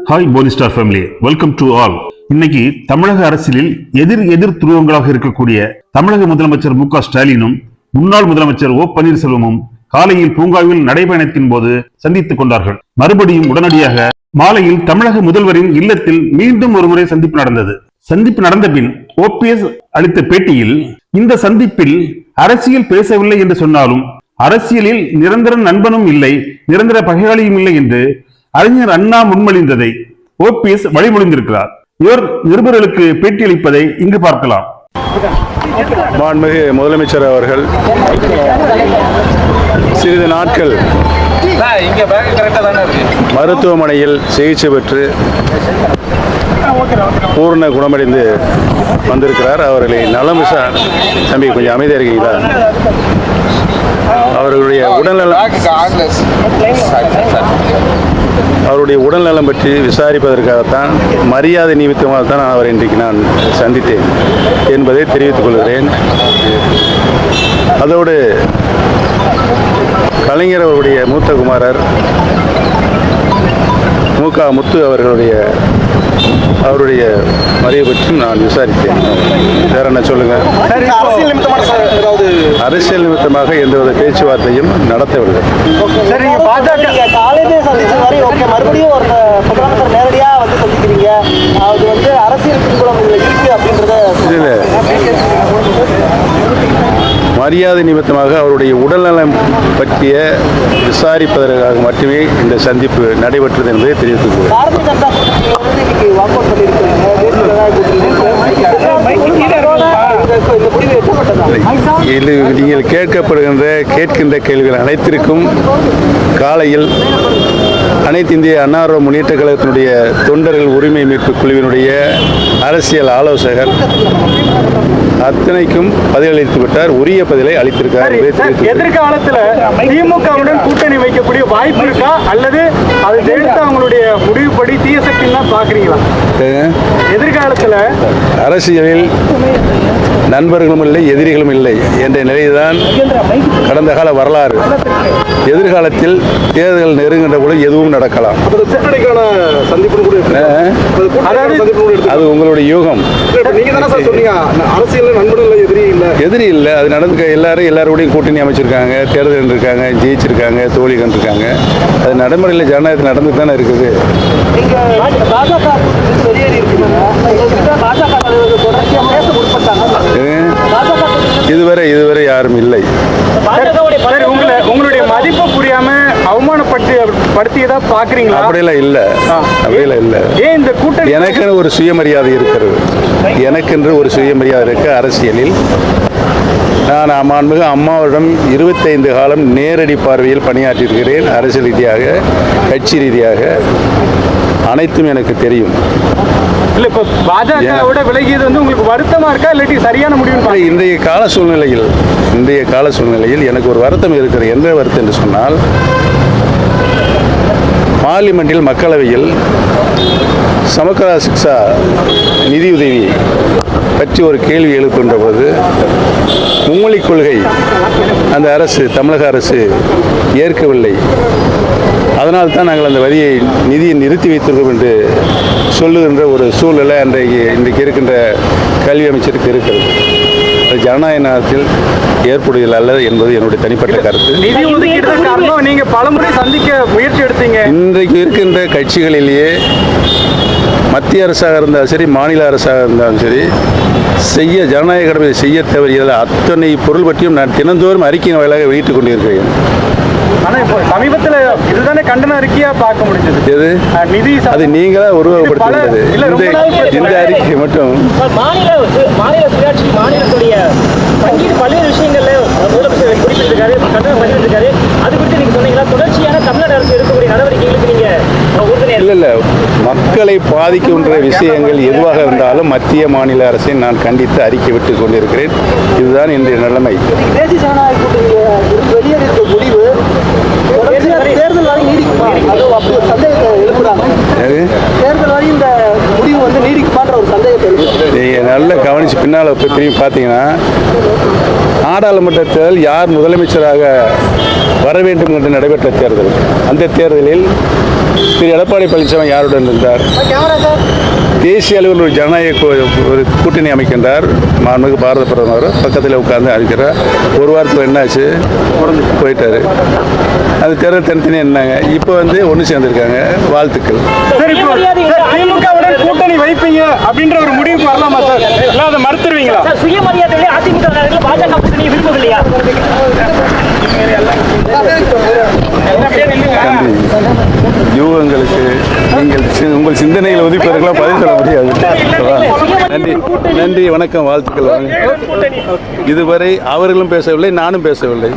Hi போலிஸ்டார் family, welcome to all. இன்னைக்கு தமிழக அரசியலில் எதிர் துருவங்களாக இருக்கக்கூடிய தமிழக முதலமைச்சர் மு.க. ஸ்டாலினும் முன்னாள் முதலமைச்சர் ஓ பன்னீர்செல்வமும் காலையில் பூங்காவில் நடைபயணத்தின் போது சந்தித்துக் கொண்டார்கள். மறுபடியும் உடனடியாக மாலையில் தமிழக முதல்வரின் இல்லத்தில் மீண்டும் ஒருமுறை சந்திப்பு நடந்தது. சந்திப்பு நடந்த பின் OPS அளித்த பேட்டியில் இந்த சந்திப்பில் அரசியல் பேசவில்லை என்று சொன்னாலும் அரசியலில் நிரந்தர நண்பனும் இல்லை, நிரந்தர பகையாளியும் இல்லை என்று அறிஞர் அண்ணா முன்மொழிந்ததை OPS வழிமொழிந்திருக்கிறார். இவர் நிருபர்களுக்கு பேட்டியளிப்பதை இங்கு பார்க்கலாம். மாண்புமிகு முதலமைச்சர் அவர்கள் சிறிது நாட்கள் மருத்துவமனையில் சிகிச்சை பெற்று பூர்ண குணமடைந்து வந்திருக்கிறார். அவர்களை நலம் தம்பி கொஞ்சம் அமைதியாக இருக்கீங்களா? அவருடைய உடல்நலம் பற்றி விசாரிப்பதற்காகத்தான் மரியாதை நிமித்தமாகத்தான் அவர் இன்றைக்கு நான் சந்தித்தேன் என்பதை தெரிவித்துக் கொள்கிறேன். அதோடு கலைஞர் அவருடைய மூத்த குமாரர் மு.க. முத்து அவருடைய மறைவை பற்றியும் நான் விசாரித்தேன். வேற என்ன சொல்லுங்க? அரசியல் நிமித்தமாக எந்தவித பேச்சுவார்த்தையும் நடத்தவில்லை. மரியாதை நிமித்தமாக அவருடைய உடல்நலம் பற்றிய விசாரிப்பதற்காக மட்டுமே இந்த சந்திப்பு நடைபெற்றது என்பதை தெரிவித்துக் கொள்கிறேன். நீங்கள் கேட்கின்ற கேள்விகள் அனைத்திற்கும் காலையில் அனைத்து இந்திய அண்ணா முன்னேற்ற கழகத்தினுடைய தொண்டர்கள் உரிமை மீட்பு குழுவினுடைய அரசியல் ஆலோசகர் அத்தனைக்கும் பதிலளித்து விட்டார். உரிய பதிலை அளித்திருக்கார். எதிர்காலத்தில் திமுகவுடன் கூட்டணி வைக்கக்கூடிய வாய்ப்பு இருக்கா, அல்லது அது ஜெயித்து அவங்களுடைய முடிவுப்படி தீய சக்தி தான் பாக்குறீங்களா? எதிர்காலத்தில் அரசியலில் நண்பர்களும் இல்லை, எதிரிகளும் இல்லை என்ற நிலைதான் கடந்த கால வரலாறு. எதிர்காலத்தில் தேர்தல் நெருங்கின்ற பொழுது எதுவும் நடக்கலாம். அது உங்களுடைய யூகம். எதிரி இல்லை, அது நடந்து எல்லாரோடையும் கூட்டணி அமைச்சிருக்காங்க, தேர்தல் இருக்காங்க, ஜெயிச்சிருக்காங்க, தோல்வி கண்டிருக்காங்க. அது நடைமுறையில் ஜனநாயகத்தில் நடந்து தானே இருக்குது. இதுவரை யாரும் இல்லை. உங்களுடைய மதிப்பு புரியாம அவமானப்படுத்தியதா பாக்குறீங்களா? அப்படியெல்லாம் இல்லை. ஏன் இந்த கூட்டம்? எனக்கென்று ஒரு சுயமரியாதை இருக்கிறது. எனக்கென்று ஒரு சுயமரியாதை இருக்கு. அரசியலில் நான் மாண்புமிகு அம்மாவிடம் 25 காலம் நேரடி பார்வையில் பணியாற்றியிருக்கிறேன். அரசியல் ரீதியாக, கட்சி ரீதியாக அனைத்தும் எனக்கு தெரியும். இல்ல, இப்ப பாஜகவோட விலகியது வந்து உங்களுக்கு வருத்தமா இருக்கா, இல்லாட்டி சரியான முடிவு? இன்றைய கால சூழ்நிலையில் எனக்கு ஒரு வருத்தம் இருக்கிறது. எந்த வருத்தம் என்று சொன்னால், பார்லிமெண்டில் மக்களவையில் சமக்கரா சிக்ஷா நிதியுதவி பற்றி ஒரு கேள்வி எழுப்புகின்ற போது மும்மொழிக் கொள்கை அந்த அரசு, தமிழக அரசு ஏற்கவில்லை. அதனால் தான் நாங்கள் அந்த நிதியை நிறுத்தி வைத்திருக்கோம் என்று சொல்லுகின்ற ஒரு சூழ்நிலை இன்றைக்கு இருக்கின்ற கல்வி அமைச்சருக்கு இருக்கிறது. அது ஜனநாயக நாட்டில் ஏற்படுதல் அல்ல என்பது என்னுடைய தனிப்பட்ட கருத்து. நிதி ஒதுக்கீடு காரணம் நீங்க பலமுறை சந்திக்க முயற்சி எடுத்தீங்க. இன்றைக்கு இருக்கின்ற கட்சிகளிலேயே மத்திய அரசாக இருந்தாலும் சரி, மாநில அரசாக இருந்தாலும் சரி, ஜனநாயக கடமை செய்ய தவறியதில் அத்தனை பொருள் பற்றியும் நான் தினந்தோறும் அறிக்கையின் வாயிலாக வெளியிட்டுக் கொண்டிருக்கிறேன். ஆனால் இப்போ சமீபத்தில் இதுதானே கண்டன அறிக்கையா பார்க்க முடிஞ்சது. எது நிதி? அது நீங்களா உருவகப்படுத்துகிறது. இந்த அறிக்கை மட்டும் மாநில சுயாட்சி, மாநிலத்துடைய பங்கீடு பல்வேறு விஷயங்கள்ல முதலமைச்சர் குறிப்பிட்டிருக்காரு, கண்டனம் பண்ணியிருக்காரு. அது குறித்து நீங்க சொன்னீங்களா? தொடர்ச்சியான தமிழ்நாடு அரசு எடுக்கக்கூடிய நடவடிக்கைகளுக்கு நீங்க இல்லை, மக்களை பாதிக்கின்ற விஷயங்கள் எதுவாக இருந்தாலும் மத்திய மாநில அரசை நான் கண்டித்து அறிக்கை விட்டுக் கொண்டிருக்கிறேன். இதுதான் இன்றைய நிலைமை. தேசிய ஜனநாயக கூட்டணி வெளியேறிய முடிவு தேர்தல் வரை நீடிக்குமா? அது அப்படி ஒரு சந்தேகத்தை எழுப்புறாங்க. தேர்தல் வரை இந்த முடிவு வந்து நீடிக்குமான்ற ஒரு சந்தேகத்தை நீங்கள் நல்லா கவனித்து பின்னால் போய் திரும்பி பார்த்தீங்கன்னா நாடாளுமன்ற தேர்தல் யார் முதலமைச்சராக வர வேண்டும் என்று நடைபெற்ற தேர்தல். அந்த தேர்தலில் திரு எடப்பாடி பழனிசாமி யாருடன் இருந்தார்? தேசிய அளவில் ஒரு ஜனநாயக ஒரு கூட்டணி அமைக்கின்றார். மாண்புமிகு பாரத பிரதமர் பக்கத்தில் உட்கார்ந்து அழைக்கிறார். ஒரு வாரத்தில் என்னாச்சு? போயிட்டாரு. அந்த தேர்தல் தனித்தனி என்னாங்க. இப்போ ஒன்று சேர்ந்துருக்காங்க. வாழ்த்துக்கள். சரி, இப்போ திமுகவுடன் கூட்டணி வைப்பீங்க அப்படின்ற ஒரு முடிவுக்கு வரலாமா சார்? இல்லை அதை மறுத்துருவீங்களா? சுயமரியாதையிலே அதிமுக பாஜக கூட்டணியை விரும்பவில்லையா? நன்றி. யூகங்களுக்கு நீங்கள் உங்கள் சிந்தனைகளை ஒதுப்பதற்கெல்லாம் பதில் சொல்ல முடியாது. நன்றி, நன்றி, வணக்கம், வாழ்த்துக்கள். இதுவரை அவர்களும் பேசவில்லை, நானும் பேசவில்லை.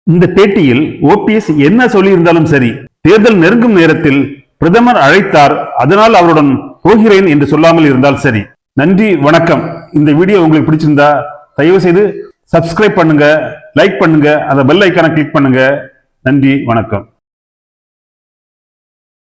இந்த பேட்டியில் ஓபிஎஸ் என்ன சொல்லியிருந்தாலும் சரி, தேர்தல் நெருங்கும் நேரத்தில் பிரதமர் அழைத்தார், அதனால் அவருடன் போகிறேன் என்று சொல்லாமல் இருந்தால் சரி. நன்றி, வணக்கம். இந்த வீடியோ உங்களுக்கு பிடிச்சிருந்தா தயவு செய்து சப்ஸ்கிரைப் பண்ணுங்க, லைக் பண்ணுங்க, அந்த பெல் ஐக்கானை கிளிக் பண்ணுங்க. நன்றி, வணக்கம்.